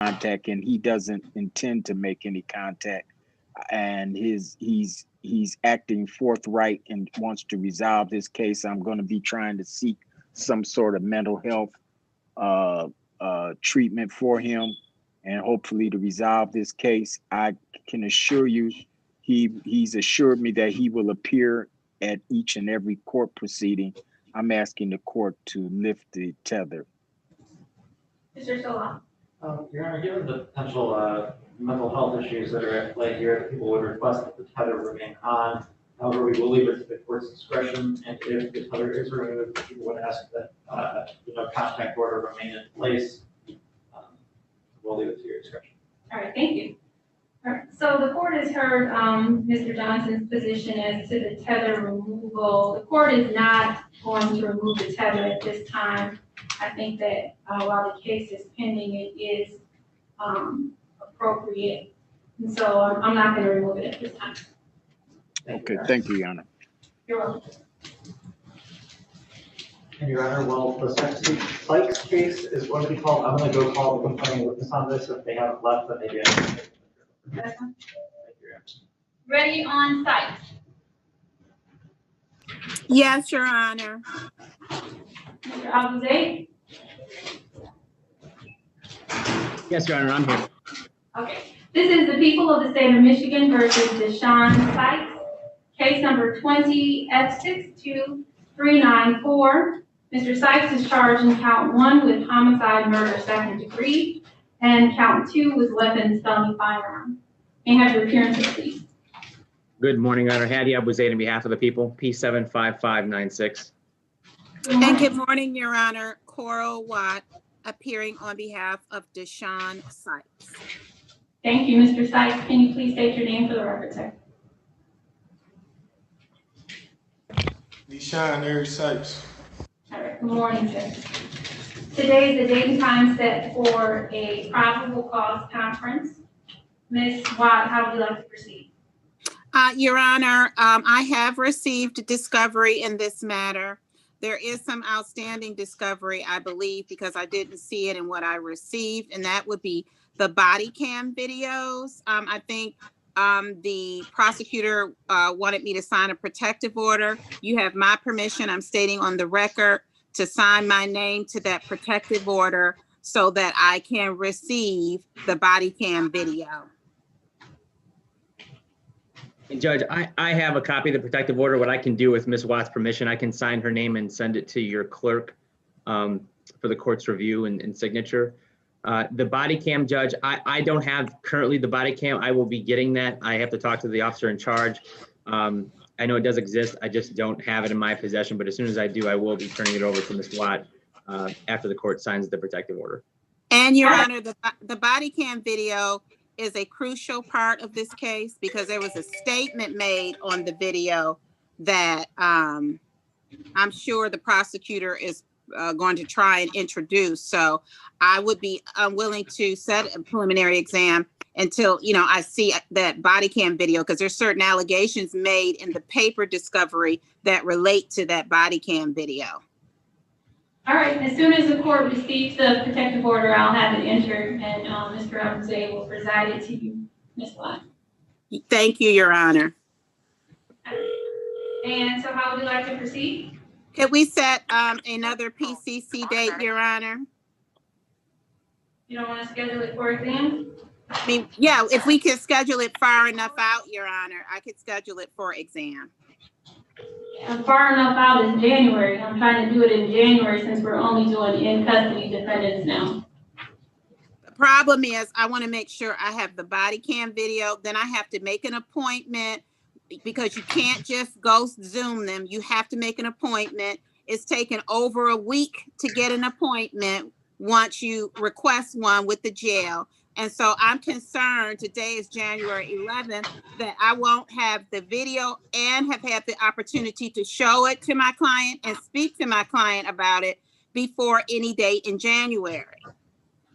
contact, and he doesn't intend to make any contact. And he's acting forthright and wants to resolve this case. I'm going to be trying to seek some sort of mental health treatment for him, and hopefully to resolve this case. I can assure you, he's assured me that he will appear at each and every court proceeding. I'm asking the court to lift the tether. Mr. Sola. Your Honor, given the potential mental health issues that are at play here, people would request that the tether remain on. However, we will leave it to the court's discretion, and if the tether is removed, people would ask that contact order remain in place. We'll leave it to your discretion. All right, thank you. All right, so the court has heard Mr. Johnson's position as to the tether removal. The court is not going to remove the tether at this time. I think that while the case is pending, it is appropriate. And so I'm not going to remove it at this time. Okay, thank you, Your Honor. You're welcome. And Your Honor, well, the Sykes case is going to be called. I'm going to go call the complaining witness on this. If they haven't left, then maybe I can. That's fine. Ready on site. Yes, Your Honor. Mr. Alvazade? Yes, Your Honor, I'm here. Okay. This is the people of the state of Michigan versus Deshaun Sykes. Case number 20 F62394. Mr. Sykes is charged in count 1 with homicide, murder, second degree, and count 2 with weapons, felony firearm. May I have your appearance, please? Good morning, Your Honor. Hadi Abouzaid on behalf of the people, P75596. And good morning, Your Honor. Coral Watt appearing on behalf of Deshaun Sykes. Thank you, Mr. Sykes. Can you please state your name for the record, sir? Deshaun Eric Sykes. All right, good morning, sir. Today is the date and time set for a probable cause conference. Ms. Watt, how would you like to proceed? Your Honor, I have received discovery in this matter. There is some outstanding discovery, I believe, because I didn't see it in what I received, and that would be the body cam videos. I think the prosecutor wanted me to sign a protective order. You have my permission, I'm stating on the record, to sign my name to that protective order so that I can receive the body cam video. And Judge, I have a copy of the protective order. What I can do with Ms. Watt's permission, I can sign her name and send it to your clerk for the court's review and signature. The body cam, Judge, I don't have currently the body cam. I will be getting that. I have to talk to the officer in charge. I know it does exist. I just don't have it in my possession, but as soon as I do, I will be turning it over to Ms. Watt after the court signs the protective order. And Your Honor, the body cam video is a crucial part of this case because there was a statement made on the video that I'm sure the prosecutor is going to try and introduce. So I would be unwilling to set a preliminary exam until, I see that body cam video, because there's certain allegations made in the paper discovery that relate to that body cam video. All right, as soon as the court receives the protective order, I'll have it entered, and Mr. Alvazade will preside it to you, Ms. Watt. Thank you, Your Honor. And so how would you like to proceed? Could we set another PCC date, Your Honor? You don't want to schedule it for exam? I mean, yeah, if we could schedule it far enough out, Your Honor, I could schedule it for exam. Far enough out is January. I'm trying to do it in January since we're only doing in custody defendants now. The problem is I want to make sure I have the body cam video. Then I have to make an appointment because you can't just go Zoom them. You have to make an appointment. It's taken over a week to get an appointment once you request one with the jail. And so I'm concerned, today is January 11th, that I won't have the video and have had the opportunity to show it to my client and speak to my client about it before any date in January.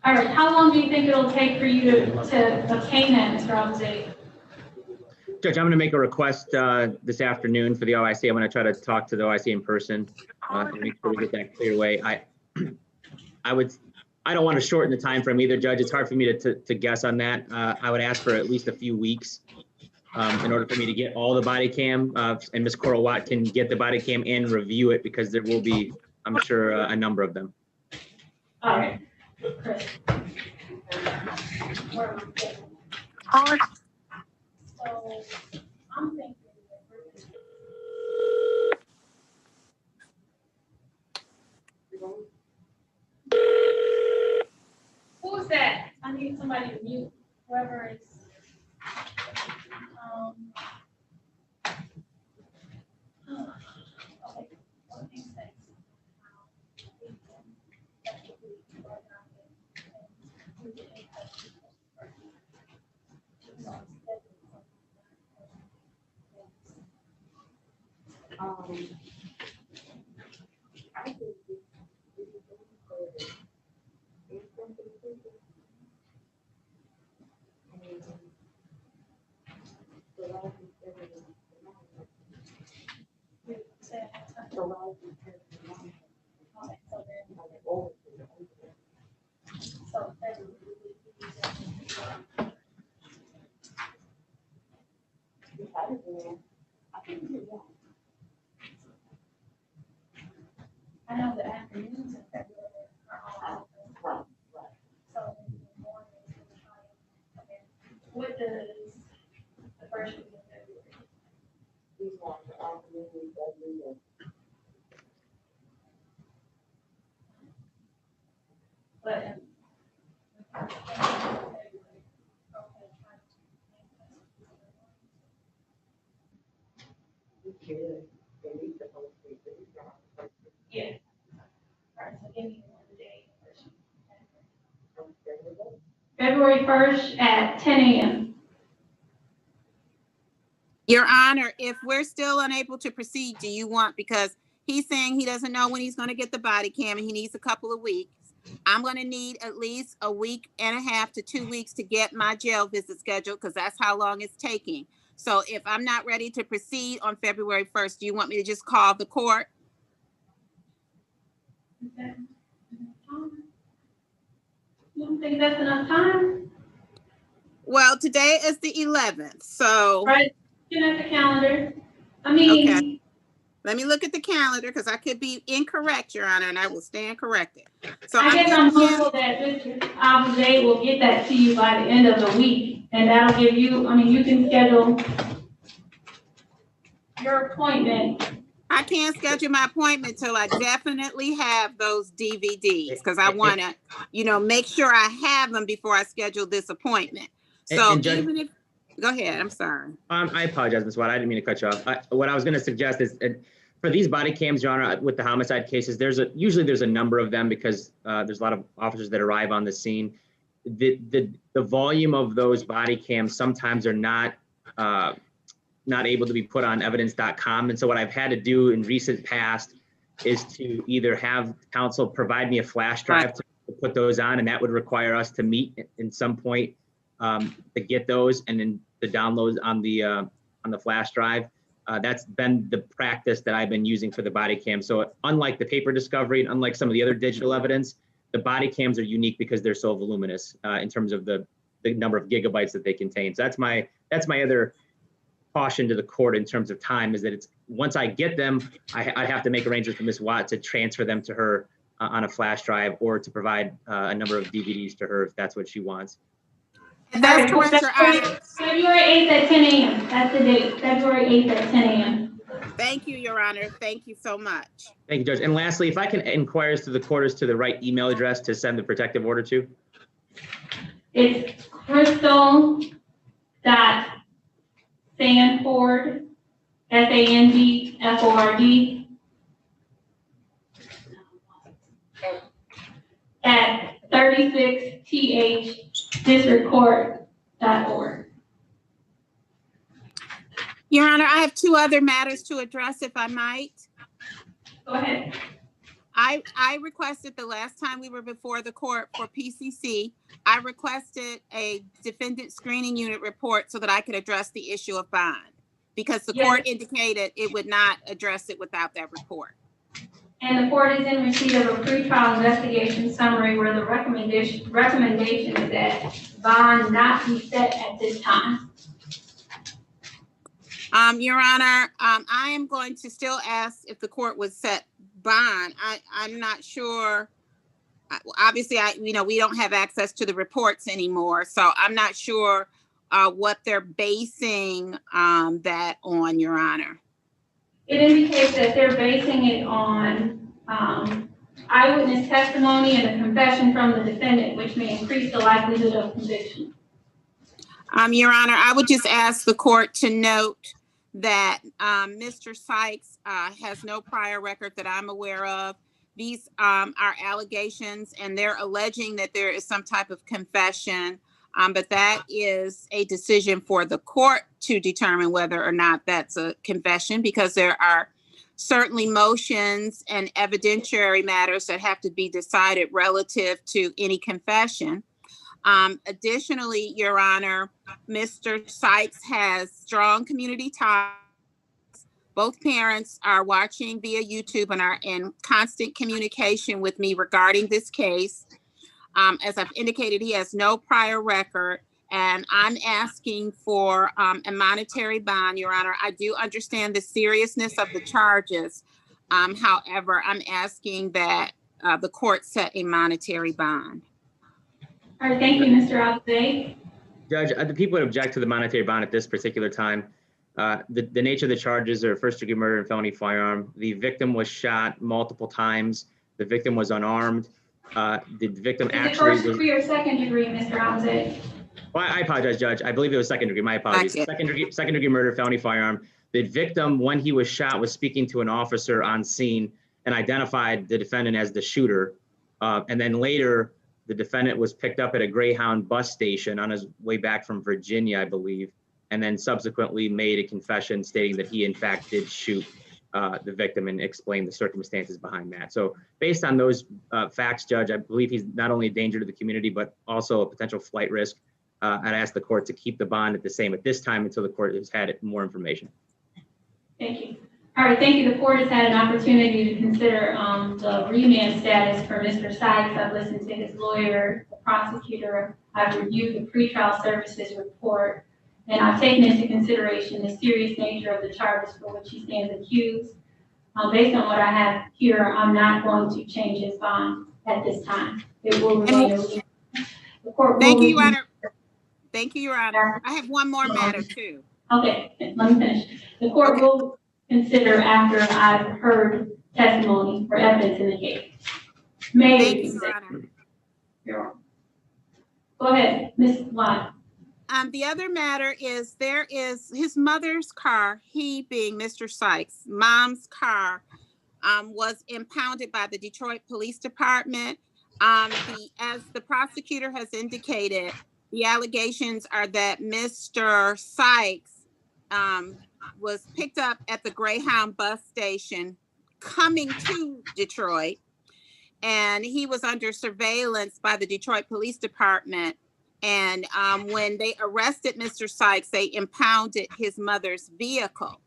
All right, how long do you think it'll take for you to obtain that, Mr. Alvazade? Judge, I'm going to make a request this afternoon for the OIC. I'm going to try to talk to the OIC in person and make sure we get that cleared away. I don't want to shorten the time frame either, Judge. It's hard for me to guess on that. I would ask for at least a few weeks in order for me to get all the body cam, and Ms. Coral Watt can get the body cam and review it because there will be, I'm sure, a number of them. All right. Chris. So I'm thinking. Who's that? I need somebody to mute whoever is. Okay. I know the afternoons in February are all open. So in the morning, what does the first week of February? But yeah. All right, so give me one day. February 1st at 10 a.m. Your Honor, if we're still unable to proceed, do you want, because he's saying he doesn't know when he's going to get the body cam and he needs a couple of weeks. I'm going to need at least a week and a half to 2 weeks to get my jail visit scheduled because that's how long it's taking. So if I'm not ready to proceed on February 1st, do you want me to just call the court? Okay. You don't think that's enough time? Well, today is the 11th, so. Right, looking at the calendar. I mean. Okay. Let me look at the calendar because I could be incorrect, Your Honor, and I will stand corrected. So I guess I'm hopeful that Mr. Abuja will get that to you by the end of the week, and that'll give you, I mean, you can schedule your appointment. I can't schedule my appointment till I definitely have those DVDs because I want to, you know, make sure I have them before I schedule this appointment. So And Judge, even if, go ahead, I'm sorry. I apologize, Ms. Watt. I didn't mean to cut you off. What I was going to suggest is for these body cams, Your Honor, with the homicide cases, usually there's a number of them because there's a lot of officers that arrive on the scene. The volume of those body cams sometimes are not able to be put on evidence.com. And so what I've had to do in recent past is to either have counsel provide me a flash drive to put those on, and that would require us to meet in some point to get those and then the downloads on the flash drive. That's been the practice that I've been using for the body cam. So unlike the paper discovery and unlike some of the other digital evidence, the body cams are unique because they're so voluminous in terms of the number of gigabytes that they contain. So that's my other caution to the court in terms of time, is that it's once I get them, I have to make arrangements for Ms. Watt to transfer them to her on a flash drive or to provide a number of DVDs to her if that's what she wants. That's correct, Your Honor. February 8th at 10 a.m. That's the date, February 8th at 10 a.m. Thank you, Your Honor. Thank you so much. Thank you, Judge. And lastly, if I can inquire as to the court as to the right email address to send the protective order to? It's crystal.sandford, SANDFORD, at 36thdistrictcourt.org. Your Honor, I have two other matters to address, if I might. Go ahead. I requested the last time we were before the court for PCC, I requested a defendant screening unit report so that I could address the issue of bond because the court indicated it would not address it without that report. And the court is in receipt of a pretrial investigation summary where the recommendation is that bond not be set at this time. Your Honor, I am going to still ask if the court would set bond. I'm not sure. Obviously, we don't have access to the reports anymore, so I'm not sure what they're basing that on, Your Honor. It indicates that they're basing it on eyewitness testimony and a confession from the defendant, which may increase the likelihood of conviction. Your Honor, I would just ask the court to note that Mr. Sykes has no prior record that I'm aware of. These are allegations, and they're alleging that there is some type of confession, but that is a decision for the court to determine whether or not that's a confession, because there are certainly motions and evidentiary matters that have to be decided relative to any confession. Additionally, Your Honor, Mr. Sykes has strong community ties. Both parents are watching via YouTube and are in constant communication with me regarding this case. As I've indicated, he has no prior record, and I'm asking for a monetary bond, Your Honor. I do understand the seriousness of the charges. However, I'm asking that the court set a monetary bond. All right, thank you, Mr. Alzay. Judge, the people would object to the monetary bond at this particular time. The nature of the charges are first-degree murder and felony firearm. The victim was shot multiple times. The victim was unarmed. The victim actually was— first degree or second degree, Mr. Alzay? Well, I apologize, Judge. I believe it was second degree. My apologies. Second degree murder, felony firearm. The victim, when he was shot, was speaking to an officer on scene and identified the defendant as the shooter. And then later, the defendant was picked up at a Greyhound bus station on his way back from Virginia, I believe, and then subsequently made a confession stating that he, in fact, did shoot the victim and explain the circumstances behind that. So based on those facts, Judge, I believe he's not only a danger to the community, but also a potential flight risk. I'd ask the court to keep the bond at the same at this time until the court has had more information. Thank you. All right, thank you. The court has had an opportunity to consider the remand status for Mr. Sykes. I've listened to his lawyer, the prosecutor. I've reviewed the pretrial services report, and I've taken into consideration the serious nature of the charges for which he stands accused. Based on what I have here, I'm not going to change his bond at this time. It will remain the court. Thank you, Your Honor. Thank you, Your Honor. I have one more matter too. Okay, let me finish. The court will consider after I've heard testimony or evidence in the case. Thank you, Your Honor. You're welcome. Go ahead, Ms. Watt. The other matter is there is his mother's car, he being Mr. Sykes, mom's car, was impounded by the Detroit Police Department. As the prosecutor has indicated, the allegations are that Mr. Sykes was picked up at the Greyhound bus station coming to Detroit, and he was under surveillance by the Detroit Police Department. And when they arrested Mr. Sykes, they impounded his mother's vehicle.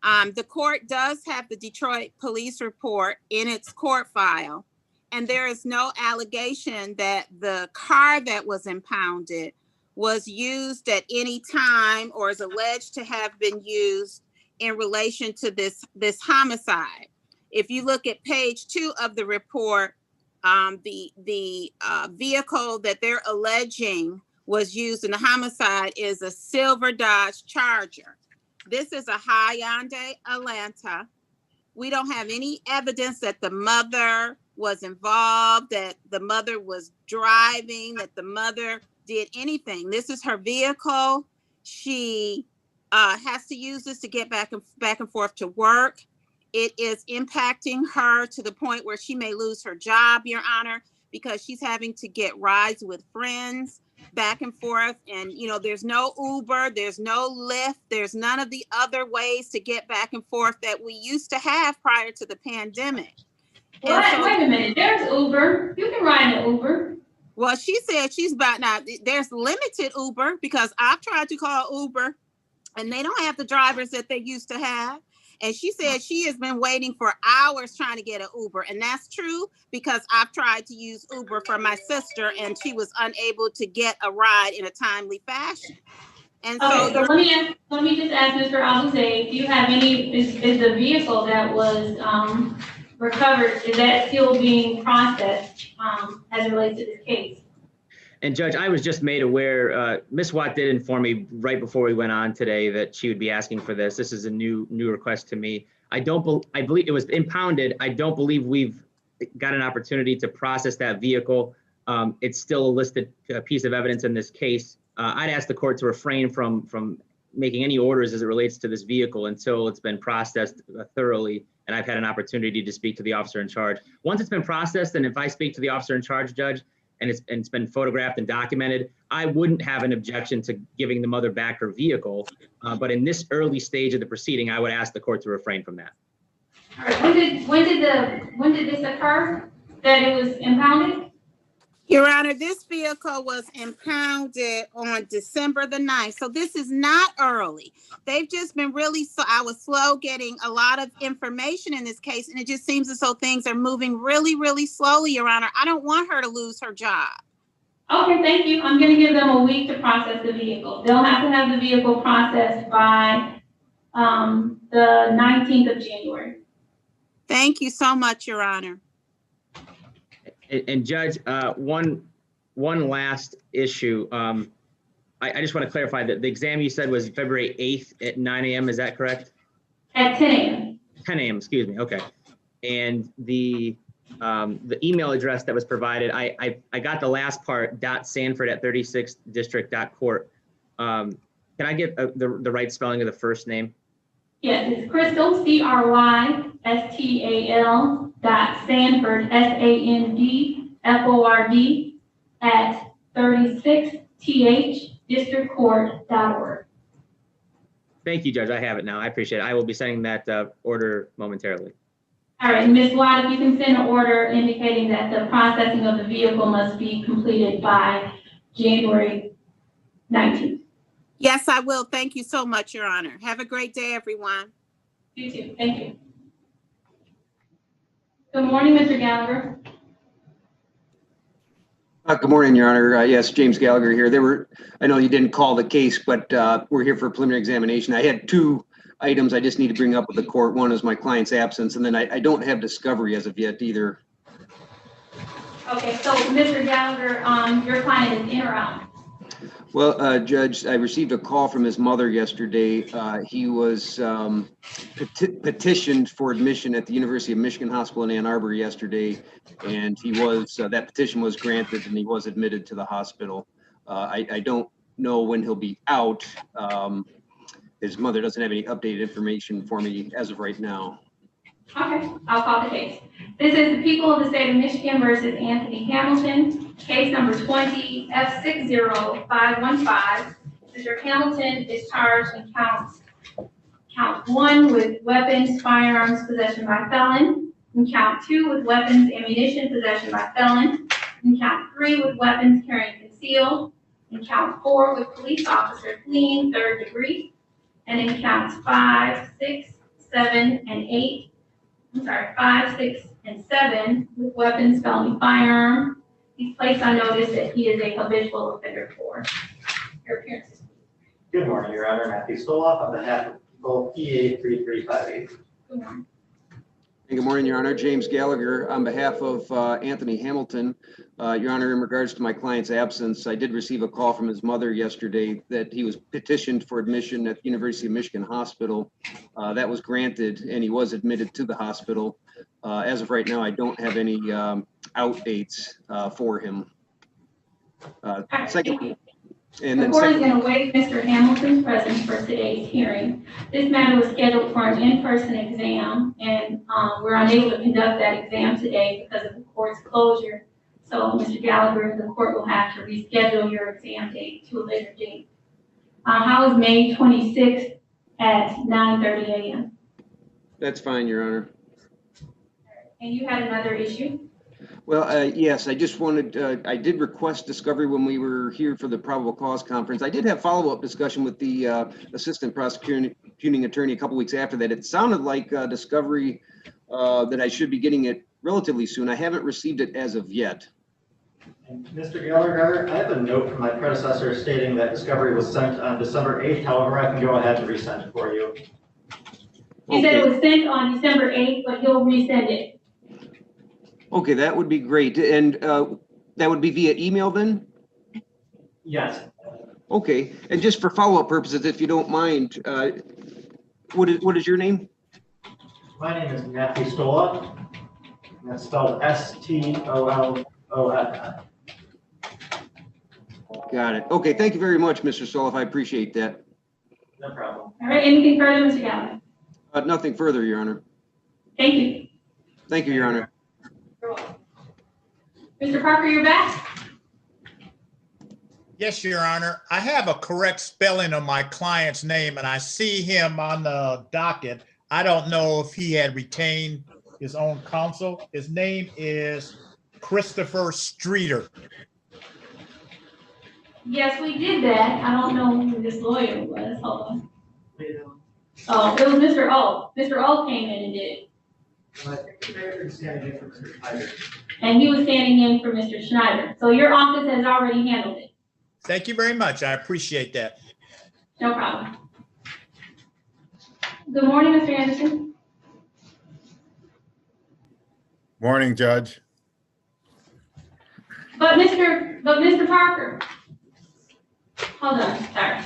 The court does have the Detroit police report in its court file, and there is no allegation that the car that was impounded was used at any time or is alleged to have been used in relation to this homicide. If you look at page 2 of the report, the vehicle that they're alleging was used in the homicide is a silver Dodge Charger. This is a Hyundai Elantra. We don't have any evidence that the mother was involved, that the mother was driving, that the mother did anything. This is her vehicle. She has to use this to get back and forth to work. It is impacting her to the point where she may lose her job, Your Honor, because she's having to get rides with friends back and forth. And, you know, there's no Uber, there's no Lyft, there's none of the other ways to get back and forth that we used to have prior to the pandemic. What? So, wait a minute, there's Uber. You can ride an Uber. Well, she said she's about now. There's limited Uber because I've tried to call Uber and they don't have the drivers that they used to have. And she said she has been waiting for hours trying to get an Uber. And that's true because I've tried to use Uber for my sister and she was unable to get a ride in a timely fashion. And Okay, so, so let me just ask Mr. Abuze, do you have any, is the vehicle that was, recovered, is that still being processed, as it relates to this case? And Judge, I was just made aware, Ms. Watt did inform me right before we went on today that she would be asking for this. This is a new request to me. I believe it was impounded. I don't believe we've got an opportunity to process that vehicle. It's still a listed piece of evidence in this case. I'd ask the court to refrain from making any orders as it relates to this vehicle until it's been processed thoroughly and I've had an opportunity to speak to the officer in charge. Once it's been processed, and if I speak to the officer in charge, Judge, and it's been photographed and documented, I wouldn't have an objection to giving the mother back her vehicle. But in this early stage of the proceeding, I would ask the court to refrain from that. All right, when did this occur, that it was impounded? Your Honor, this vehicle was impounded on December the 9th. So this is not early. They've just been really, so I was slow getting a lot of information in this case. And it just seems as though things are moving really, really slowly, Your Honor. I don't want her to lose her job. Okay, thank you. I'm gonna give them a week to process the vehicle. They'll have to have the vehicle processed by, the 19th of January. Thank you so much, Your Honor. And Judge, one last issue. I just want to clarify that the exam you said was February 8th at 9 a.m. Is that correct? At 10 a.m. 10 a.m. Excuse me. Okay. And the email address that was provided, I got the last part, .sanford@36district.court. Can I get the right spelling of the first name? Yes, it's Crystal, CRYSTAL .Sanford, SANDFORD @36thdistrictcourt.org. Thank you, Judge. I have it now. I appreciate it. I will be sending that order momentarily. All right, Ms. Watt, if you can send an order indicating that the processing of the vehicle must be completed by January 19th. Yes, I will. Thank you so much, Your Honor. Have a great day, everyone. You too. Thank you. Good morning, Mr. Gallagher. Good morning, Your Honor. Yes, James Gallagher here. I know you didn't call the case, but we're here for a preliminary examination. I had two items I just need to bring up with the court. One is my client's absence, and then I don't have discovery as of yet either. Okay, so Mr. Gallagher, your client is in or out? Well, Judge, I received a call from his mother yesterday. He was petitioned for admission at the University of Michigan Hospital in Ann Arbor yesterday, and that petition was granted and he was admitted to the hospital. I don't know when he'll be out. His mother doesn't have any updated information for me as of right now. Okay, I'll call the case. This is the people of the state of Michigan versus Anthony Hamilton, case number 20 F60515. Mr. Hamilton is charged in count 1 with weapons, firearms possession by felon, and count 2 with weapons, ammunition possession by felon, and count 3 with weapons carrying concealed, and count 4 with police officer fleeing 3rd degree, and in counts 5, 6, 7, and 8. 5, 6, and 7 with weapons, felony firearm. He's placed on notice that he is a habitual offender for your appearances. Good morning, Your Honor. Matthew Stoloff on behalf of people PA 3358. Good morning. Good morning, Your Honor. James Gallagher on behalf of Anthony Hamilton. Your Honor, in regards to my client's absence, I did receive a call from his mother yesterday that he was petitioned for admission at the University of Michigan Hospital. That was granted and he was admitted to the hospital. As of right now, I don't have any out dates for him. Second. The court is going to waive Mr. Hamilton's presence for today's hearing. This matter was scheduled for an in-person exam, and we're unable to conduct that exam today because of the court's closure. So, Mr. Gallagher, the court will have to reschedule your exam date to a later date. How is May 26th at 9:30 a.m.? That's fine, Your Honor. And you had another issue? Well, yes, I just wanted, I did request discovery when we were here for the probable cause conference. I did have follow-up discussion with the assistant prosecutor prosecuting attorney a couple weeks after that. It sounded like discovery that I should be getting it relatively soon. I haven't received it as of yet. And Mr. Gallagher, I have a note from my predecessor stating that discovery was sent on December 8th. However, I can go ahead and resend it for you. He said it was sent on December 8th, but he'll resend it. Okay, that would be great. And that would be via email then? Yes. Okay, and just for follow-up purposes, if you don't mind, what is your name? My name is Matthew Stola. And that's spelled Stolloff. Got it. Okay, thank you very much, Mr. Stoloff. I appreciate that. No problem. All right, anything further, Mr. Gallagher? Nothing further, Your Honor. Thank you. Thank you, Your Honor. You're welcome. Mr. Parker, you're back. Yes, Your Honor. I have a correct spelling of my client's name, and I see him on the docket. I don't know if he had retained his own counsel. His name is Christopher Streeter. Yes, we did that. I don't know who this lawyer was. Hold on. Oh, it was Mr. O. Mr. O came in and did it. I think the mayor is standing in for Mr. Schneider. And he was standing in for Mr. Schneider. So your office has already handled it. Thank you very much. I appreciate that. No problem. Good morning, Mr. Anderson. Morning, Judge. But Mr. Parker, hold on, sorry.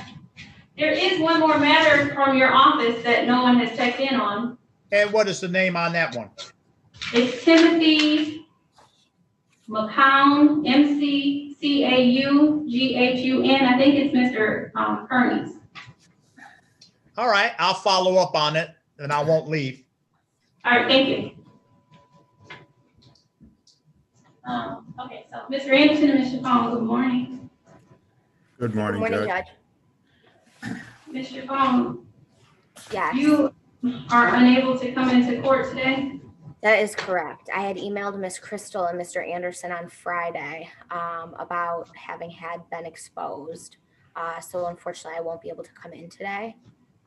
There is one more matter from your office that no one has checked in on. And what is the name on that one? It's Timothy McCown, McCaughun. I think it's Mr. Kearney's. All right, I'll follow up on it and I won't leave. All right, thank you. Okay, so Mr. Anderson and Mr. Fong, good morning. Good morning, Judge. Mr. Fong, Yes, you are unable to come into court today? that is correct. I had emailed Miss Crystal and Mr. Anderson on Friday about having had been exposed. So unfortunately, I won't be able to come in today.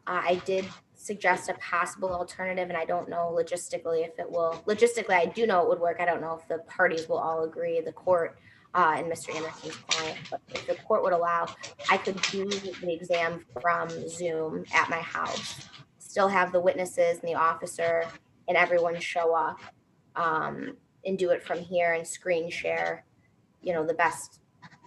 I did suggest a possible alternative, and I don't know logistically if it will. Logistically, I do know it would work. I don't know if the parties will all agree, the court and Mr. Anderson's client. But if the court would allow, I could do the exam from Zoom at my house. Still have the witnesses and the officer and everyone show up and do it from here and screen share, you know, the best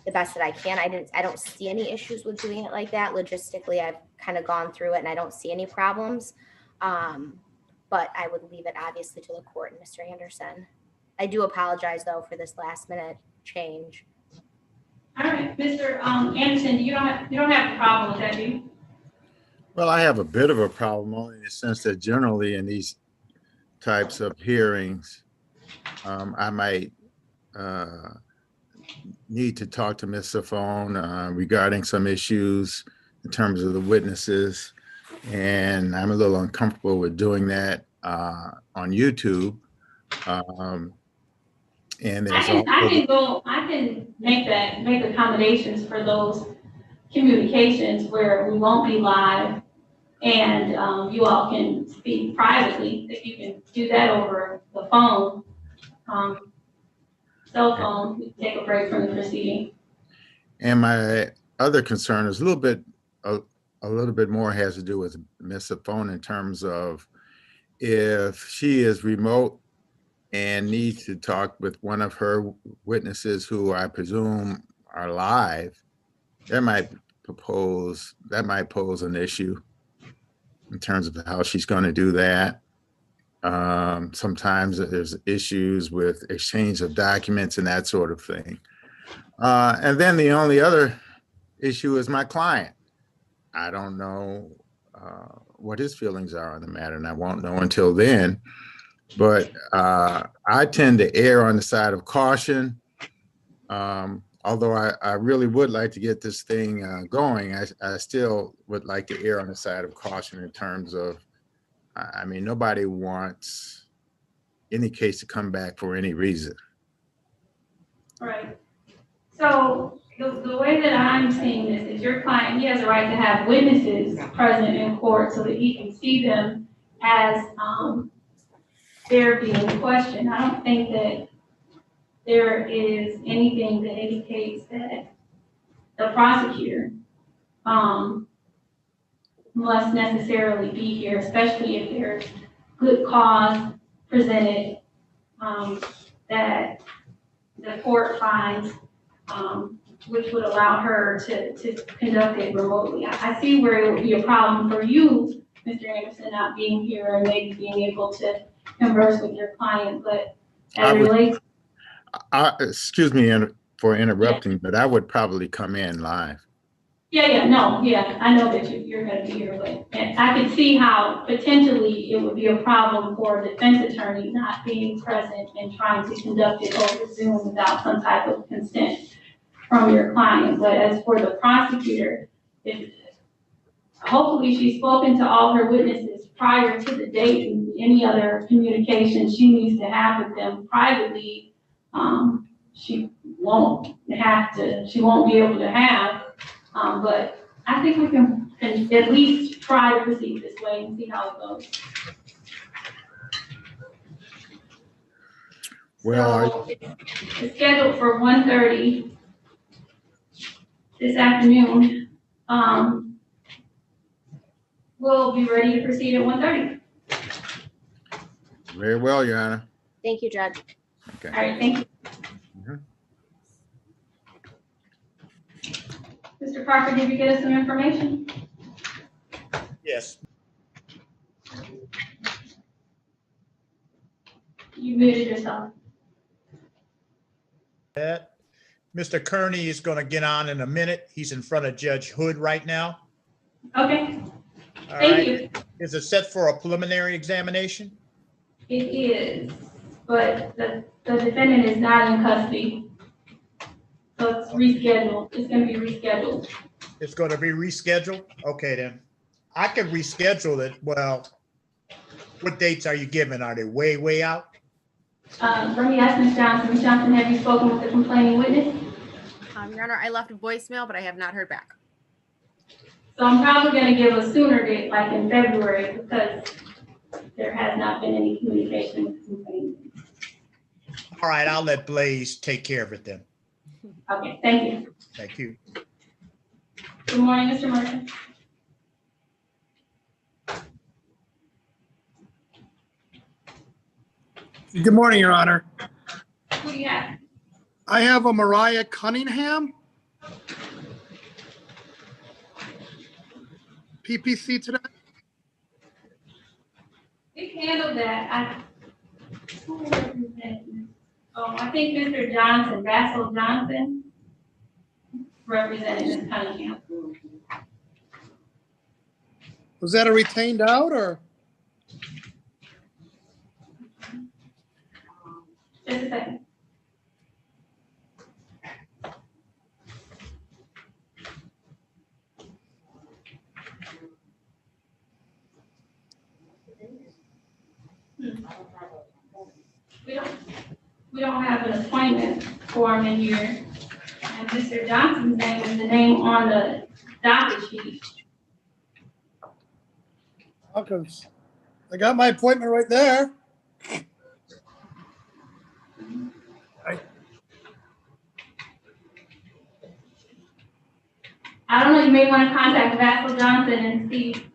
that I can. I don't see any issues with doing it like that. Logistically, I've kind of gone through it and I don't see any problems. But I would leave it obviously to the court and Mr. Anderson. I do apologize though for this last minute change. All right, Mr. Anderson, you don't have a problem with that, do you? Well, I have a bit of a problem only in the sense that generally in these types of hearings, I might need to talk to Mr. Phone regarding some issues in terms of the witnesses. And I'm a little uncomfortable with doing that on YouTube. And there's I can make accommodations for those communications where we won't be live and you all can speak privately. If you can do that over the phone, cell phone, we can take a break from the proceeding. And my other concern is a little bit more has to do with Ms. Phone in terms of if she is remote and needs to talk with one of her witnesses who I presume are live, that might pose an issue in terms of how she's going to do that. Sometimes there's issues with exchange of documents and that sort of thing. And then the only other issue is my client. I don't know what his feelings are on the matter, and I won't know until then. But I tend to err on the side of caution. Although I really would like to get this thing going, I still would like to err on the side of caution in terms of, I mean, nobody wants any case to come back for any reason. Right. So the way that I'm seeing this is your client, he has a right to have witnesses present in court so that he can see them as, they're being questioned. I don't think that there is anything that indicates that the prosecutor, must necessarily be here, especially if there's good cause presented, that the court finds, which would allow her to conduct it remotely. I see where it would be a problem for you, Mr. Anderson, not being here and maybe being able to converse with your client, but as it relates. Excuse me for interrupting, but I would probably come in live. I know that you're gonna be here, but I could see how potentially it would be a problem for a defense attorney not being present and trying to conduct it over Zoom without some type of consent from your client. But as for the prosecutor, hopefully she's spoken to all her witnesses prior to the date, and any other communication she needs to have with them privately, she won't be able to have. But I think we can at least try to proceed this way and see how it goes. Well, so it's scheduled for 1:30 this afternoon. We'll be ready to proceed at 1:30. Very well, Your Honor. Thank you, Judge. Okay. All right, thank you. Mr. Parker, did you get us some information? Yes. You muted yourself. Mr. Kearney is going to get on in a minute. He's in front of Judge Hood right now. Okay. All Thank right. you. Is it set for a preliminary examination? It is, but the defendant is not in custody. So it's rescheduled. It's going to be rescheduled. It's going to be rescheduled? Okay, then. I can reschedule it. Well, what dates are you giving? Are they way out? Let me ask Ms. Johnson. Ms. Johnson, have you spoken with the complaining witness? Your Honor, I left a voicemail, but I have not heard back. So I'm probably going to give a sooner date, like in February, because there has not been any communication with the complaining witness. All right, I'll let Blaze take care of it then. Okay, thank you. Thank you. Good morning, Mr. Mercer. Good morning, Your Honor. Who do you have? I have a Mariah Cunningham. PPC today. We handled that. I think Mr. Johnson, Vassal Johnson, represented Ms. Cunningham. Was that a retained out or? Just a second. We don't have an appointment form in here. And Mr. Johnson's name is the name on the docket sheet. Because I got my appointment right there. I don't know, you may want to contact Vassal Johnson and see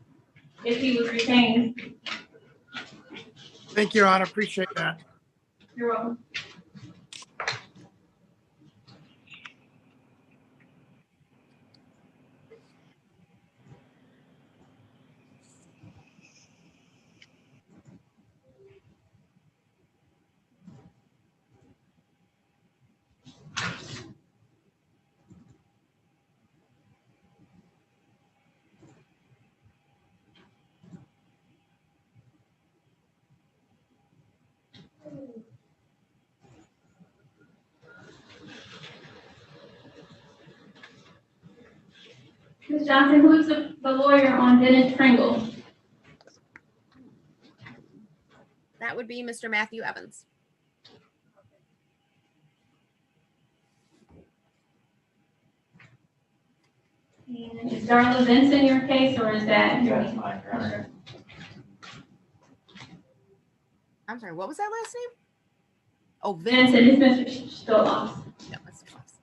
if he was retained. Thank you, Your Honor. Appreciate that. You're welcome. Ms. Johnson, who's the lawyer on Dennis Pringle? That would be Mr. Matthew Evans. And is Darla Vincent your case, or is that? That's mine, Your Honor. I'm sorry, what was that last name? Oh, Vincent Vincent. is Mr. Stolas. Yeah, Mr. Schloss.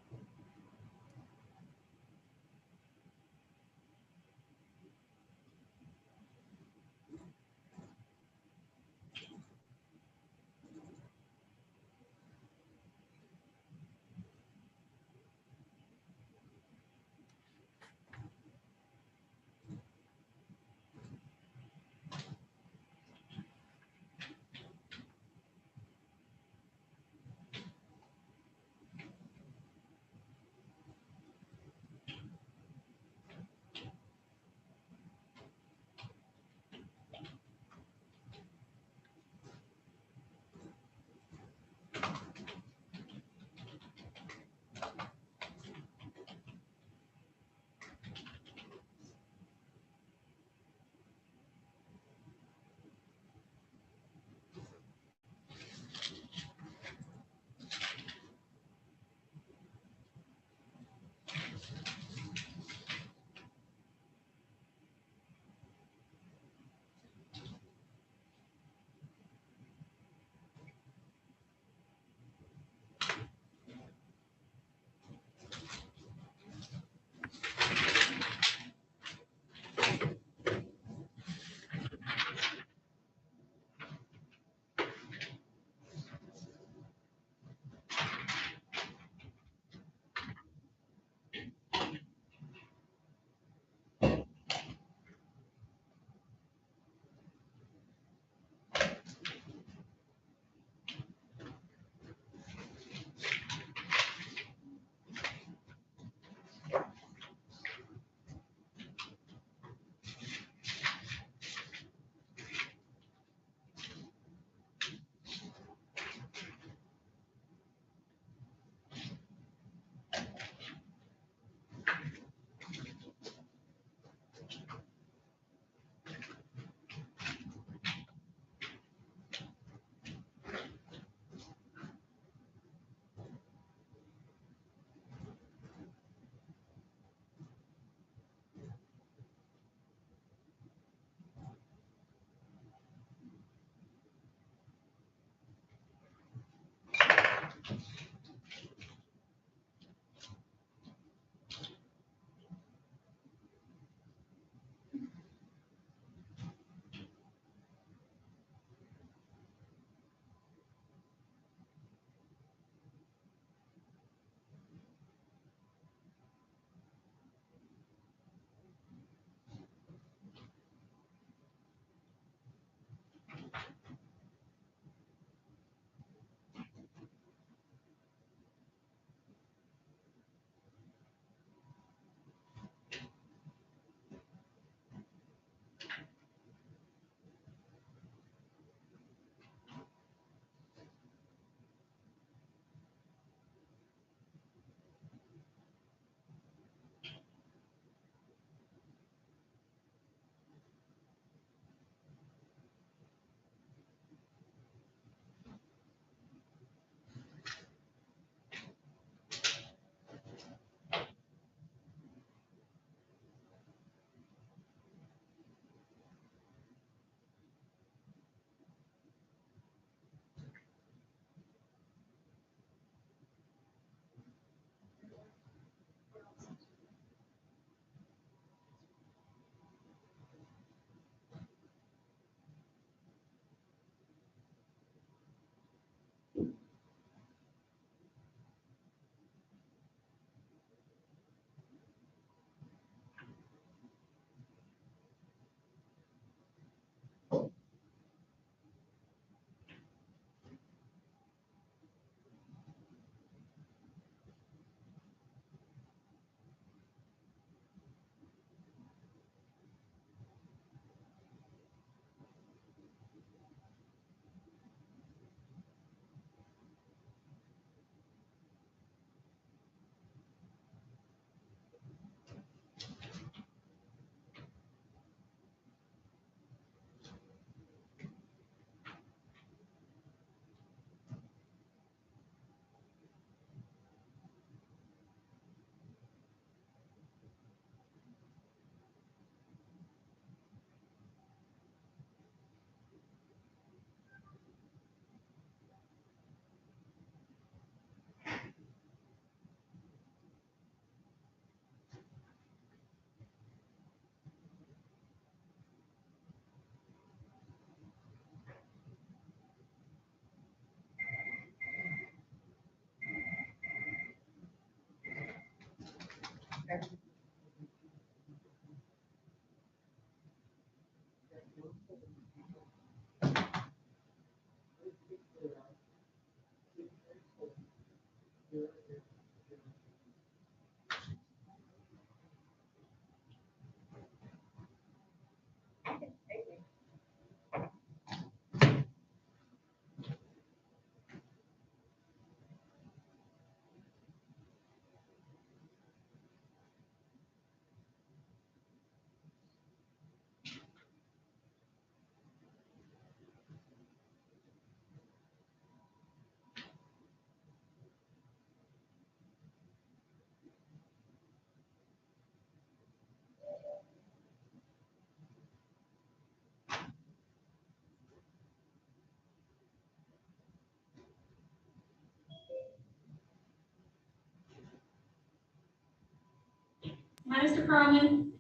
Hi, Mr. Perlman.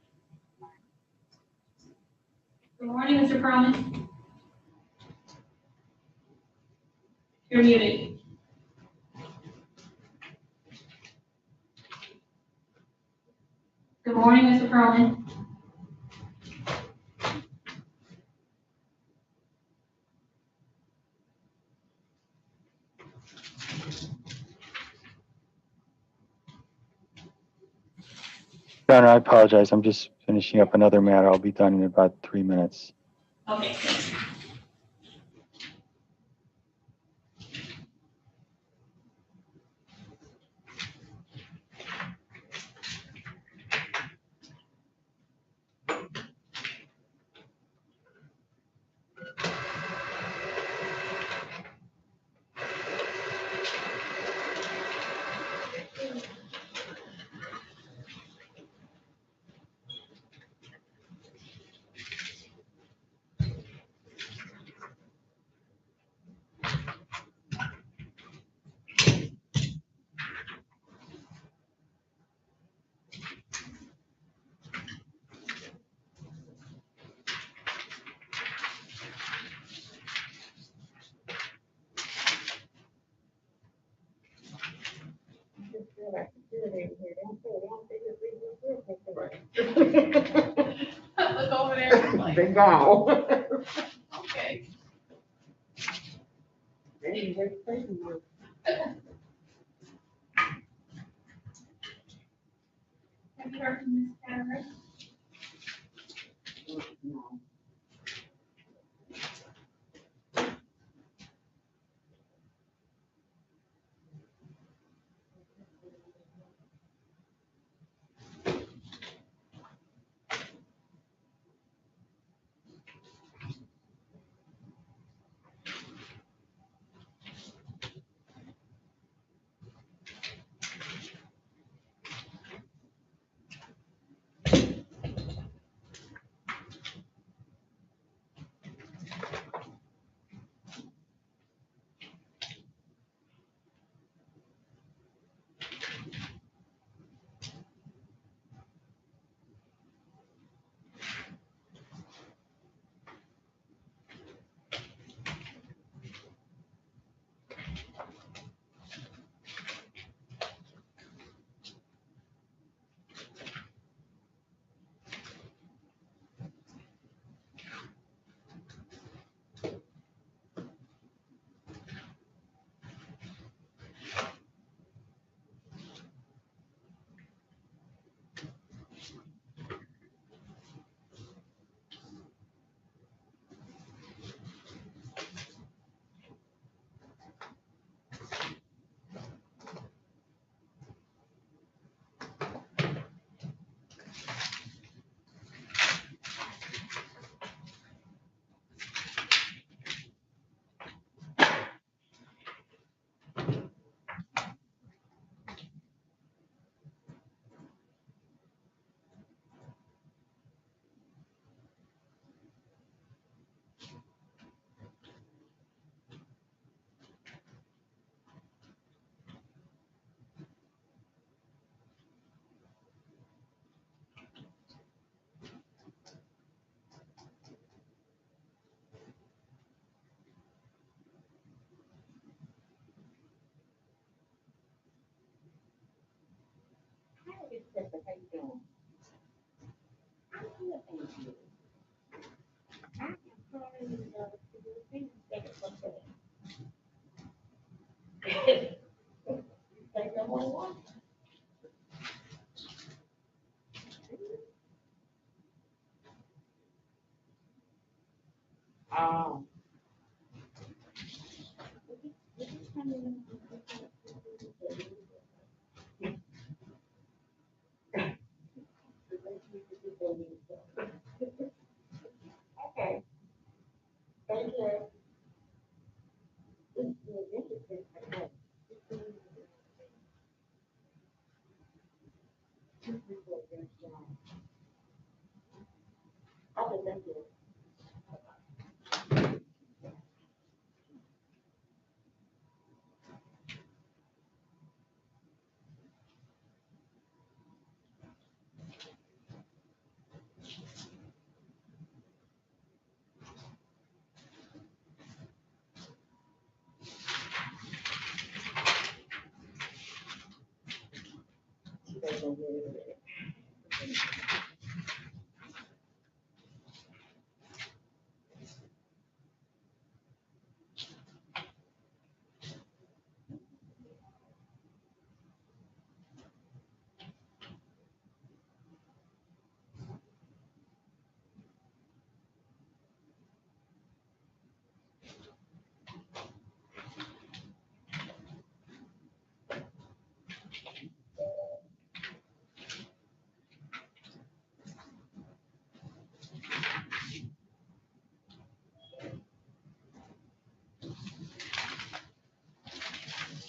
Good morning, Mr. Perlman. You're muted. Good morning, Mr. Perlman. Your Honor, I apologize. I'm just finishing up another matter. I'll be done in about 3 minutes. Okay, thanks. Look over there. Like, they go. Okay. Have you heard from Ms. Carter?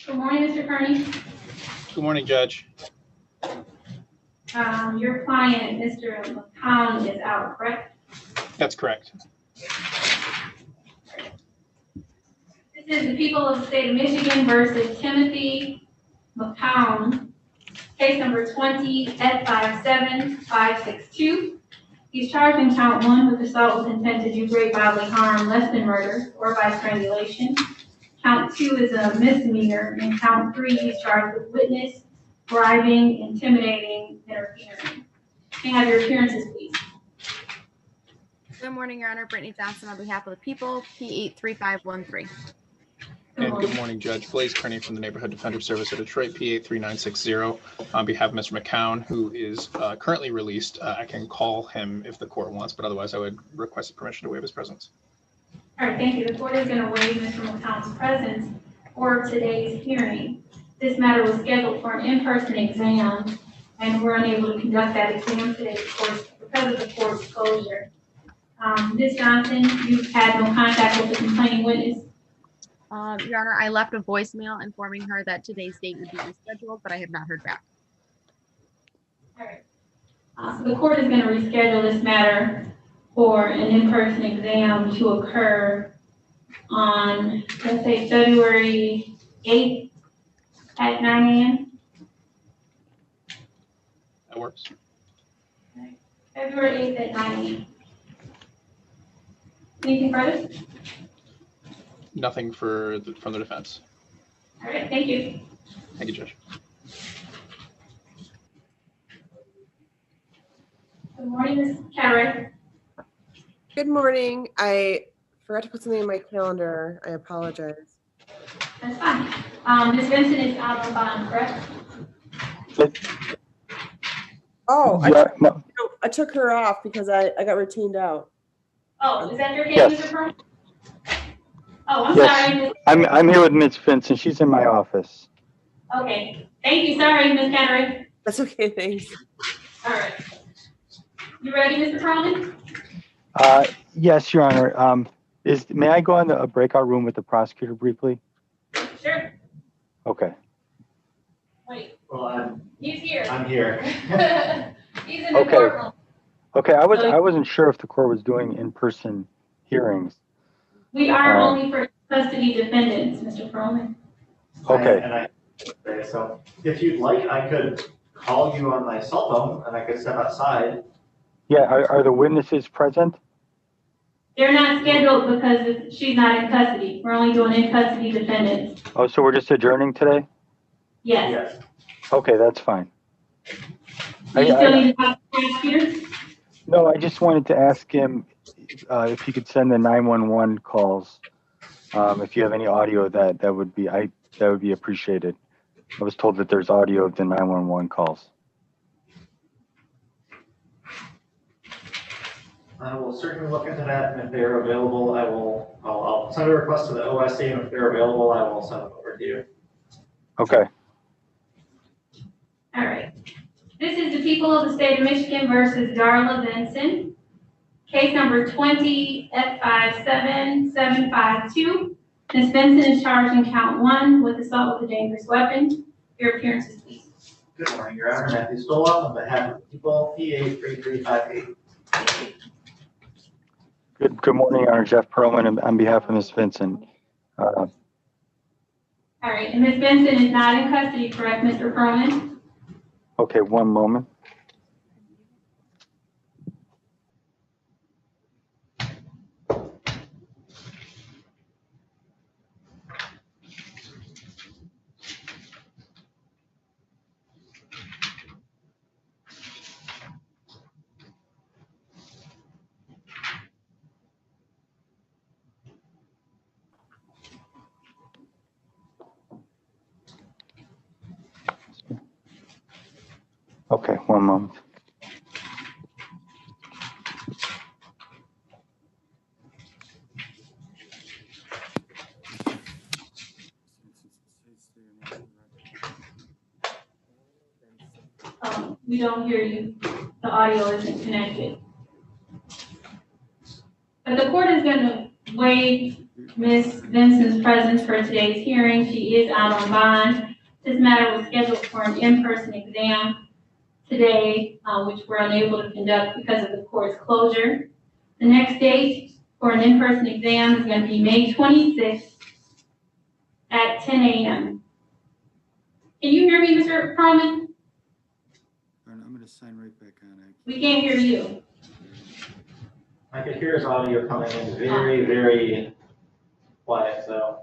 Good morning, Mr. Kearney. Good morning, Judge. Your client, Mr. McCown, is out, correct? That's correct. This is the people of the state of Michigan versus Timothy McCown, case number 20-57562. He's charged in count 1 with assault with intent to do great bodily harm, less than murder, or by strangulation. Count 2 is a misdemeanor, and count 3 he's charged with witness, bribing, intimidating, interfering. May I have your appearances, please? Good morning, Your Honor. Brittany Johnson on behalf of the people, P83513. And good morning, Judge. Blaise Kearney from the Neighborhood Defender Service of Detroit, PA3960. On behalf of Mr. McCown, who is currently released, I can call him if the court wants, but otherwise I would request permission to waive his presence. All right, thank you. The court is going to waive Mr. McCown's presence for today's hearing. This matter was scheduled for an in-person exam, and we're unable to conduct that exam today because of the court's closure. Ms. Johnson, you've had no contact with the complaining witness? Your Honor, I left a voicemail informing her that today's date would be rescheduled, but I have not heard back. All right. So the court is going to reschedule this matter for an in-person exam to occur on, let's say, February 8th at 9 a.m. That works. Right. February 8th at 9 a.m. Anything further? Nothing from the defense. All right, thank you. Thank you, Judge. Good morning, Ms. Carrick. Good morning. I forgot to put something in my calendar. I apologize. That's fine. Ms. Vincent is out on bond, correct? Oh, Yeah, no, I took her off because I got retained out. Oh, is that your case, Yes. Mr. Pearl? Oh, I'm Yes. sorry. I'm here with Ms. Vincent. She's in my office. Okay, thank you. Sorry, Ms. Carrick. That's okay, thanks. All right. You ready, Mr. Perlman? Yes, Your Honor. May I go into a breakout room with the prosecutor briefly? Sure. Okay. Wait, Well, he's here. I'm here. He's in the Okay. courtroom. Okay, I wasn't sure if the court was doing in-person hearings. We are only for custody defendants, Mr. Perlman. Okay. So if you'd like, I could call you on my cell phone and I could step outside. Yeah, are the witnesses present? They're not scheduled because she's not in custody. We're only doing in custody defendants. Oh, so we're just adjourning today? Yes. Okay, that's fine. Do you still need to talk to the prosecutor? No, I just wanted to ask him if he could send the 911 calls. If you have any audio, that would be appreciated. I was told that there's audio of the 911 calls. I will certainly look into that, and if they are available, I'll send a request to the OSC, and if they're available, I will send them over to you. Okay. All right. This is the people of the state of Michigan versus Darla Benson. Case number 20-F57752. Ms. Benson is charged in count 1 with assault with a dangerous weapon. Your appearances, please. Good morning, Your Honor. Matthew Stoloff on behalf of the people, PA3358. Good morning, Your Honor. Jeff Perlman on behalf of Ms. Vincent. All right, and Ms. Benson is not in custody, correct, Mr. Perlman? Okay, one moment. Okay, one moment. We don't hear you. The audio isn't connected. But the court is going to waive Ms. Benson's presence for today's hearing. She is out on bond. This matter was scheduled for an in-person exam today, which we're unable to conduct because of the court's closure. The next date for an in-person exam is going to be May 26th at 10 a.m. Can you hear me, Mr. Perlman? I'm going to sign right back on. We can't hear you. I could hear his audio coming in very, very quiet, so.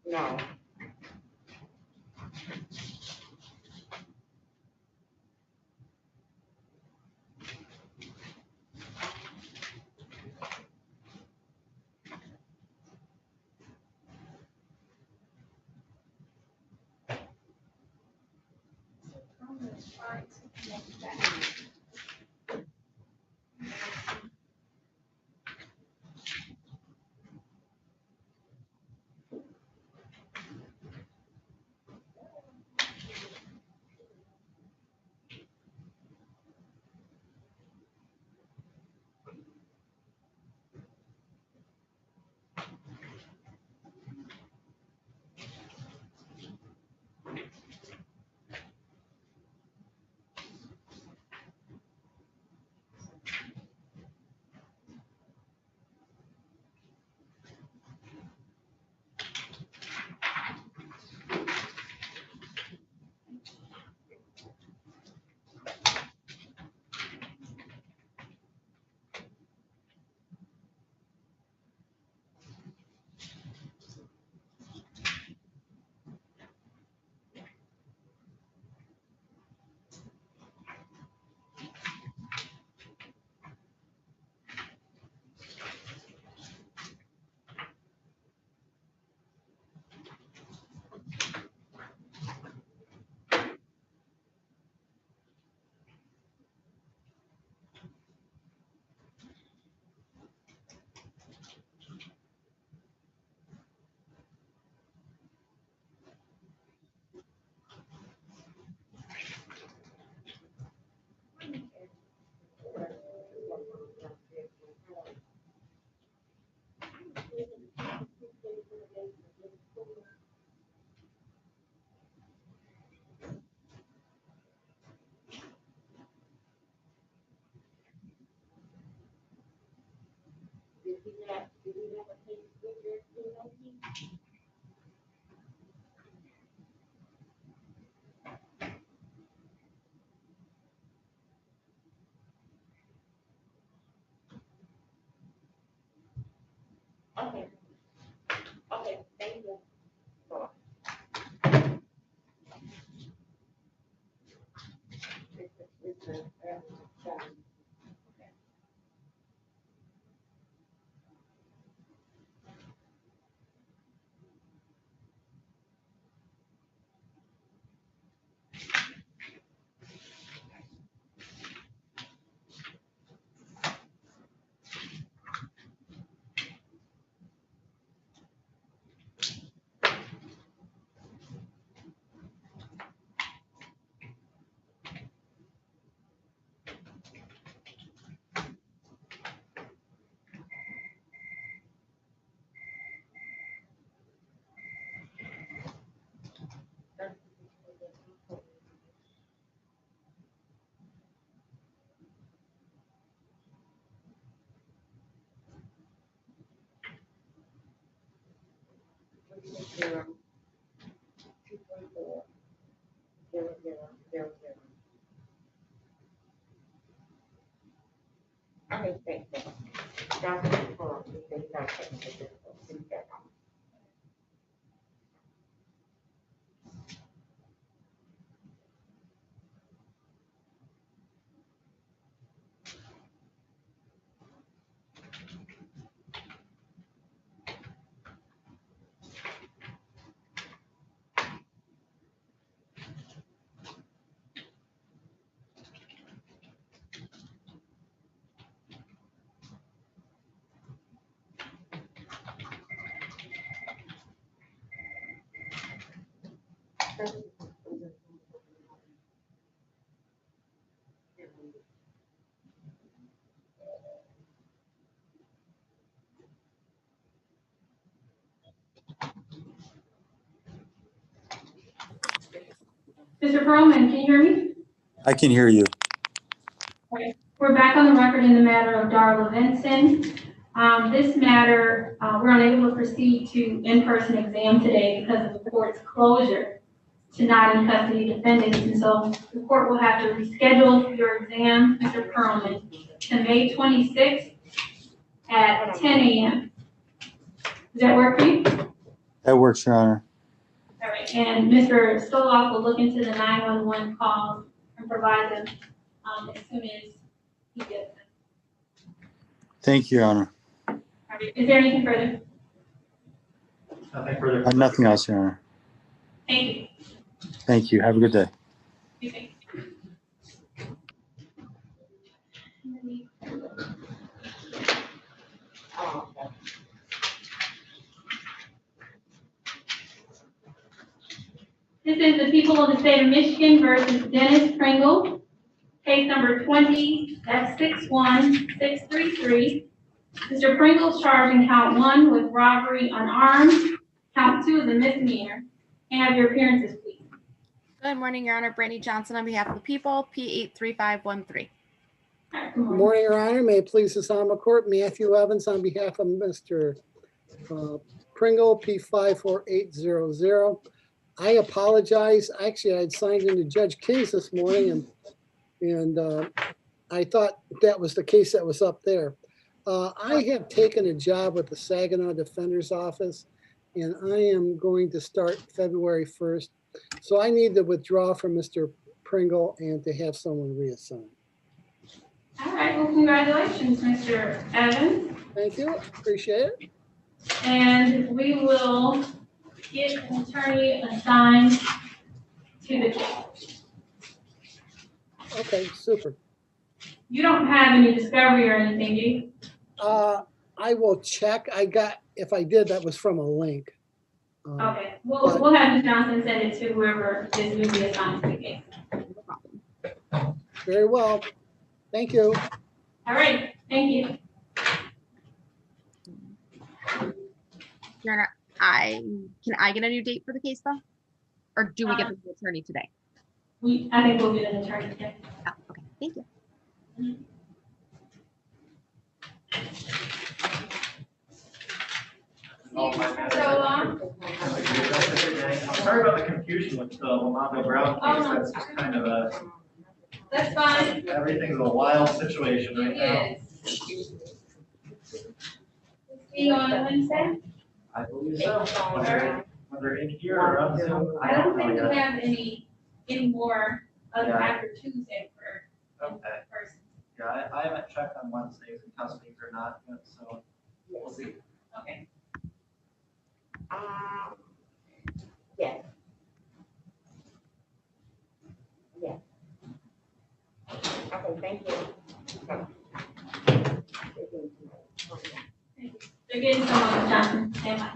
No. Okay, thank you. Mr. Perlman, can you hear me? I can hear you. Okay. We're back on the record in the matter of Darla Vinson. This matter, we're unable to proceed to in-person exam today because of the court's closure to not in custody defendants. And so the court will have to reschedule your exam, Mr. Perlman, to May 26th at 10 a.m. Does that work for you? That works, Your Honor. All right, and Mr. Stoloff will look into the 911 calls and provide them as soon as he gets them. Thank you, Your Honor. All right, is there anything further? Nothing further. Nothing else, Your Honor. Thank you. Thank you. Have a good day. Okay. This is the people of the state of Michigan versus Dennis Pringle, case number 20-61633. Mr. Pringle's charged in count 1 with robbery unarmed, count 2 is a misdemeanor. Can I have your appearances, please? Good morning, Your Honor. Brittany Johnson on behalf of the people, P83513. Good morning, Your Honor. May it please the Solemn Court, Matthew Evans on behalf of Mr. Pringle, P54800. I apologize. Actually, I had signed into Judge King's this morning and I thought that was the case that was up there. I have taken a job with the Saginaw Defender's Office and I am going to start February 1st. So I need to withdraw from Mr. Pringle and to have someone reassigned. All right, well, congratulations, Mr. Evans. Thank you, appreciate it. And we will get an attorney assigned to the case. Okay, super. You don't have any discovery or anything, do you? I will check. If I did, that was from a link. Okay, we'll have Ms. Johnson send it to whoever is newly assigned to the case. Very well. Thank you. All right, thank you. Your Honor, can I get a new date for the case though? Or do we get the new attorney today? I think we'll get an attorney today. Oh, okay, thank you. So long. I'm sorry about the confusion with the Lamont Brown case. Oh, no. That's just kind of That's fine. everything's a wild situation right now. See you on Wednesday? I believe so. Whether in here or on Zoom. I don't think we yet. have any more after Tuesday for Okay. person. Yeah, I haven't checked on Wednesdays and custodies or not, yet, so we'll see. Okay. Yes. Yes. Okay, thank you. They're getting someone, Ms. Johnson. Stand by.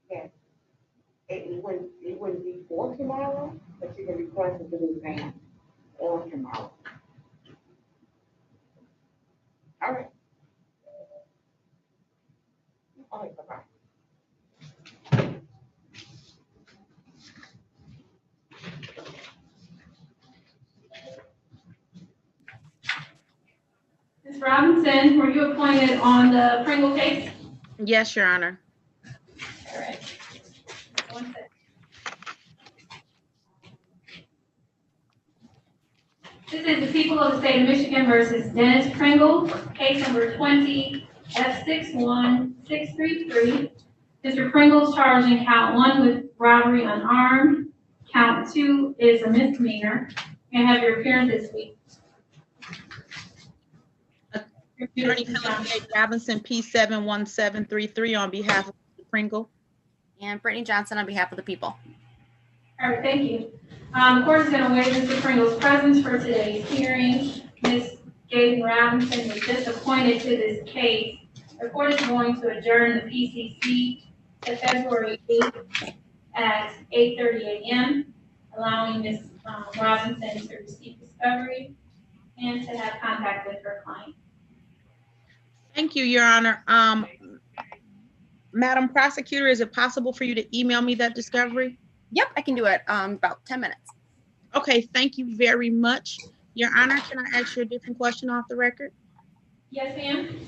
Yes. It wouldn't be for tomorrow, but you can request it in advance on tomorrow. All right. All right, bye-bye. Ms. Robinson, were you appointed on the Pringle case? Yes, Your Honor. All right. 1 second. This is the people of the state of Michigan versus Dennis Pringle, case number 20 F61633. Mr. Pringle's charged in count 1 with robbery unarmed. Count 2 is a misdemeanor. You have your appearance this week. Attorney Philip J. Robinson, P71733 on behalf of Mr. Pringle. And Brittany Johnson on behalf of the people. All right, thank you. The court is going to waive Mr. Pringle's presence for today's hearing. Ms. Gaten Robinson was just appointed to this case. The court is going to adjourn the PCC to February 8th at 8:30 a.m., allowing Ms. Robinson to receive discovery and to have contact with her client. Thank you, Your Honor. Madam Prosecutor, is it possible for you to email me that discovery? Yep, I can do it about 10 minutes. Okay, thank you very much. Your Honor, can I ask you a different question off the record? Yes, ma'am.